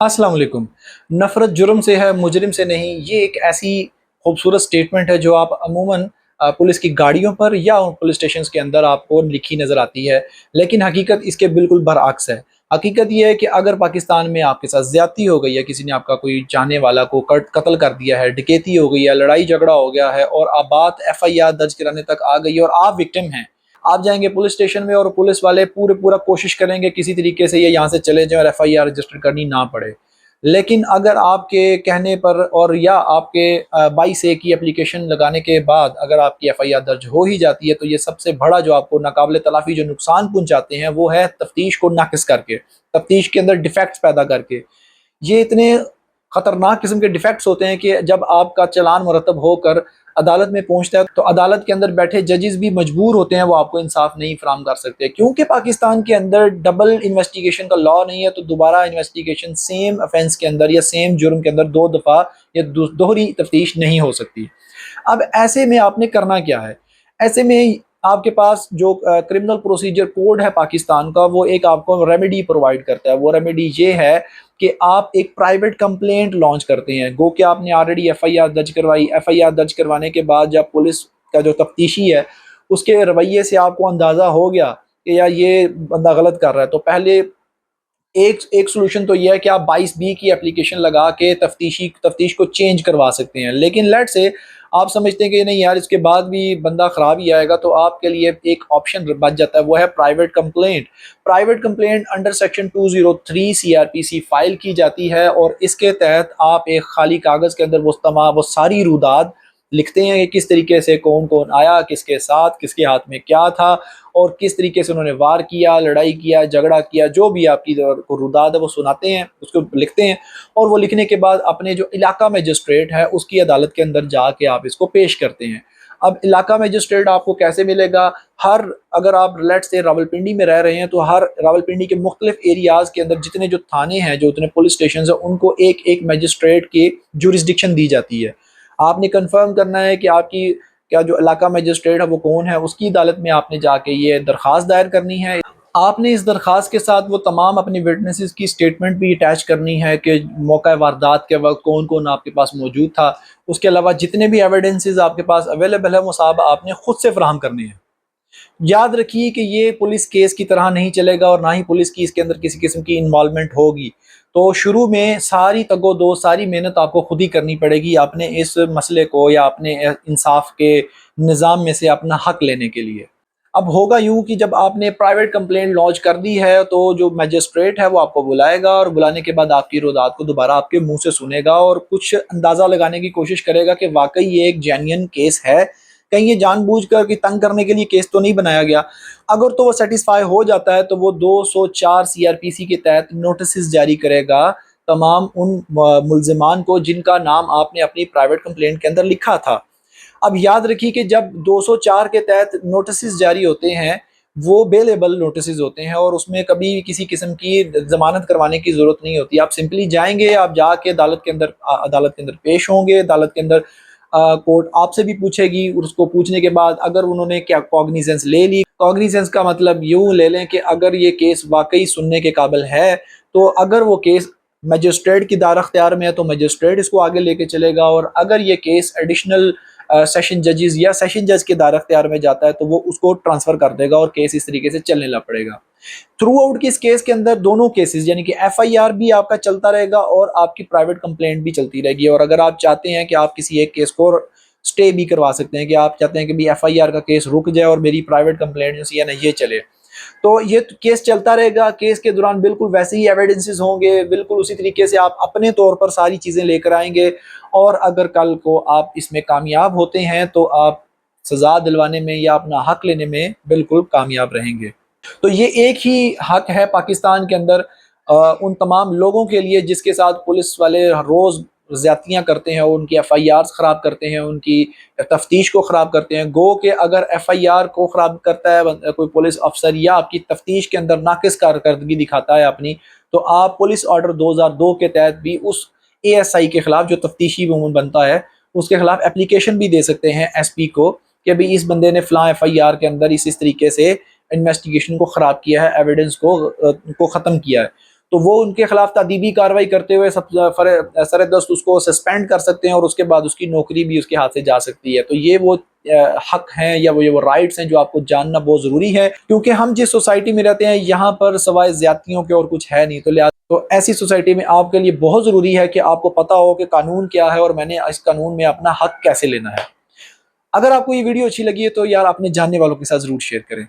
अस्सलाम वालेकुम। नफ़रत जुर्म से है, मुजरिम से नहीं, ये एक ऐसी खूबसूरत स्टेटमेंट है जो आप अमूमन पुलिस की गाड़ियों पर या पुलिस स्टेशंस के अंदर आपको लिखी नज़र आती है, लेकिन हकीकत इसके बिल्कुल बरअक्स है। हकीकत ये है कि अगर पाकिस्तान में आपके साथ ज़्यादती हो गई है, किसी ने आपका कोई चाहने वाला को कत्ल कर दिया है, डकैती हो गई है, लड़ाई झगड़ा हो गया है और अब बात एफआईआर दर्ज कराने तक आ गई है और आप विक्टिम हैं। आप जाएँगे पुलिस स्टेशन में और पुलिस वाले पूरा कोशिश करेंगे किसी तरीके से ये यहाँ से चले जाएँ और एफआईआर रजिस्टर करनी ना पड़े। लेकिन अगर आपके कहने पर और या आपके 22 की एप्लीकेशन लगाने के बाद अगर आपकी एफआईआर दर्ज हो ही जाती है, तो ये सबसे बड़ा जो आपको नाकाबिले तलाफ़ी जो नुकसान पहुँचाते हैं, वो है तफ्तीश को नाक़िस करके, तफ्तीश के अंदर डिफेक्ट्स पैदा करके। ये इतने ख़तरनाक किस्म के डिफेक्ट्स होते हैं कि जब आपका चालान मुरतब होकर अदालत में पहुँचता है, तो अदालत के अंदर बैठे जजेस भी मजबूर होते हैं, वो आपको इंसाफ नहीं फ़राहम कर सकते। क्योंकि पाकिस्तान के अंदर डबल इन्वेस्टिगेशन का लॉ नहीं है, तो दोबारा इन्वेस्टिगेशन सेम ऑफेंस के अंदर या सेम जुर्म के अंदर 2 दफ़ा या दोहरी तफ्तीश नहीं हो सकती। अब ऐसे में आपने करना क्या है? ऐसे में आपके पास जो क्रिमिनल प्रोसीजर कोड है पाकिस्तान का, वो एक आपको रेमेडी प्रोवाइड करता है। वो रेमेडी ये है कि आप एक प्राइवेट कंप्लेंट लॉन्च करते हैं। गो कि आपने ऑलरेडी एफआईआर दर्ज करवाई, एफआईआर दर्ज करवाने के बाद जब पुलिस का जो तफ्तीशी है, उसके रवैये से आपको अंदाज़ा हो गया कि यार ये बंदा गलत कर रहा है, तो पहले एक एक सॉल्यूशन तो ये है कि आप 22B की एप्लीकेशन लगा के तफ्तीश को चेंज करवा सकते हैं। लेकिन लेट्स से आप समझते हैं कि नहीं यार, इसके बाद भी बंदा ख़राब ही आएगा, तो आपके लिए एक ऑप्शन बच जाता है, वो है private complaint. Private complaint under section 203 CrPC file की जाती है और इसके तहत आप एक खाली कागज़ के अंदर वो सारी रुदात लिखते हैं कि किस तरीके से कौन-कौन आया, किसके साथ, किसके हाथ में क्या था और किस तरीके से उन्होंने वार किया, लड़ाई किया, झगड़ा किया, जो भी आपकी रुदात है वो सुनाते हैं, उसको लिखते हैं और वो लिखने के बाद अपने जो इलाका मजिस्ट्रेट है उसकी अदालत के अंदर जाके आप इसको पेश करते हैं। अब इलाका मजिस्ट्रेट आपको कैसे मिलेगा? अगर आप लेट्स से रावलपिंडी में रह रहे हैं, तो हर रावलपिंडी के मुख्तलिफ एरियाज़ के अंदर जितने जो थाने हैं, जो उतने पुलिस स्टेशन हैं, उनको एक-एक मजिस्ट्रेट की जुरिस्डिक्शन दी जाती है। आपने कंफर्म करना है कि आपकी क्या जो इलाका मजिस्ट्रेट है वो कौन है, उसकी अदालत में आपने जाके ये दरख्वास्त दायर करनी है। आपने इस दरख्वास्त के साथ वो तमाम अपनी विटनेसेस की स्टेटमेंट भी अटैच करनी है कि मौका वारदात के वक्त कौन कौन आपके पास मौजूद था। उसके अलावा जितने भी एविडेंसेस आपके पास अवेलेबल है, वो साहब आपने खुद से फराहम करने हैं। याद रखिए कि ये पुलिस केस की तरह नहीं चलेगा और ना ही पुलिस की इसके अंदर किसी किस्म की इन्वॉल्वमेंट होगी। तो शुरू में सारी तगो-दो, सारी मेहनत आपको खुद ही करनी पड़ेगी अपने इस मसले को या अपने इंसाफ के निज़ाम में से अपना हक लेने के लिए। अब होगा यूँ कि जब आपने प्राइवेट कंप्लेंट लॉन्च कर दी है, तो जो मजिस्ट्रेट है वो आपको बुलाएगा और बुलाने के बाद आपकी रुदात को दोबारा आपके मुँह से सुनेगा और कुछ अंदाज़ा लगाने की कोशिश करेगा कि वाक़ई ये एक जेन्युइन केस है, कहीं ये जानबूझकर कि तंग करने के लिए केस तो नहीं बनाया गया। अगर तो वो सैटिस्फाई हो जाता है, तो वो 204 सीआरपीसी के तहत नोटिसेस जारी करेगा तमाम उन मुल्ज़िमान को जिनका नाम आपने अपनी प्राइवेट कंप्लेंट के अंदर लिखा था। अब याद रखिए कि जब 204 के तहत नोटिसेस जारी होते हैं, वो बेलेबल नोटिसेस होते हैं और उसमें कभी किसी किस्म की ज़मानत करवाने की ज़रूरत नहीं होती। आप सिंपली जाएँगे, आप जाके अदालत के अंदर पेश होंगे, अदालत के अंदर कोर्ट आपसे भी पूछेगी और उसको पूछने के बाद अगर उन्होंने क्या कॉग्निजेंस ले ली, कॉग्निजेंस का मतलब यूँ ले लें कि अगर ये केस वाक़ई सुनने के काबिल है, तो अगर वो केस मजिस्ट्रेट की दार अख्तियार में है, तो मजिस्ट्रेट इसको आगे लेके चलेगा और अगर ये केस एडिशनल सेशन जजेस या सेशन जज के दायरे इख्तियार में जाता है, तो वो उसको ट्रांसफ़र कर देगा और केस इस तरीके से चलने लग पड़ेगा। थ्रू आउट की इस केस के अंदर दोनों केसेस यानी कि एफआईआर भी आपका चलता रहेगा और आपकी प्राइवेट कंप्लेंट भी चलती रहेगी और अगर आप चाहते हैं कि आप किसी एक केस को स्टे भी करवा सकते हैं कि आप चाहते हैं कि भाई एफआईआर का केस रुक जाए और मेरी प्राइवेट कंप्लेंट जो है ना ये चले, तो ये केस चलता रहेगा। केस के दौरान बिल्कुल वैसे ही एविडेंसेस होंगे, बिल्कुल उसी तरीके से आप अपने तौर पर सारी चीज़ें लेकर आएँगे और अगर कल को आप इसमें कामयाब होते हैं, तो आप सज़ा दिलवाने में या अपना हक लेने में बिल्कुल कामयाब रहेंगे। तो ये एक ही हक है पाकिस्तान के अंदर उन तमाम लोगों के लिए जिसके साथ पुलिस वाले रोज़ ज़्यादतियाँ करते हैं, उनकी एफआईआर्स ख़राब करते हैं, उनकी तफ्तीश को ख़राब करते हैं। गो कि अगर एफआईआर को ख़राब करता है कोई पुलिस अफ़सर या आपकी तफ्तीश के अंदर नाक़िस कारकर्दगी दिखाता है अपनी, तो आप पुलिस ऑर्डर 2002 के तहत भी उस एएसआई के ख़िलाफ़ जो तफ्तीशी अमूमन बनता है, उसके ख़िलाफ़ एप्लीकेशन भी दे सकते हैं एसपी को कि भई इस बंदे ने फ़लाँ एफआईआर के अंदर इस तरीके से इन्वेस्टिगेशन को ख़राब किया है, एविडेंस को ख़त्म किया है। تو وہ ان کے خلاف تعدیبی کارروائی کرتے ہوئے سر دست اس کو سسپینڈ کر سکتے ہیں، اور اس کے بعد اس کی نوکری بھی اس کے ہاتھ سے جا سکتی ہے۔ تو یہ وہ حق ہیں یا وہ رائٹس ہیں جو آپ کو جاننا بہت ضروری ہے، کیونکہ ہم جس سوسائٹی میں رہتے ہیں یہاں پر سوائے زیادتیوں کے اور کچھ ہے نہیں، تو ایسی سوسائٹی میں آپ کے لیے بہت ضروری ہے کہ آپ کو پتا ہو کہ قانون کیا ہے اور میں نے اس قانون میں اپنا حق کیسے لینا ہے۔ اگر آپ کو یہ ویڈیو اچھی لگی ہے تو یار اپنے جاننے والوں کے ساتھ ضرور شیئر کریں۔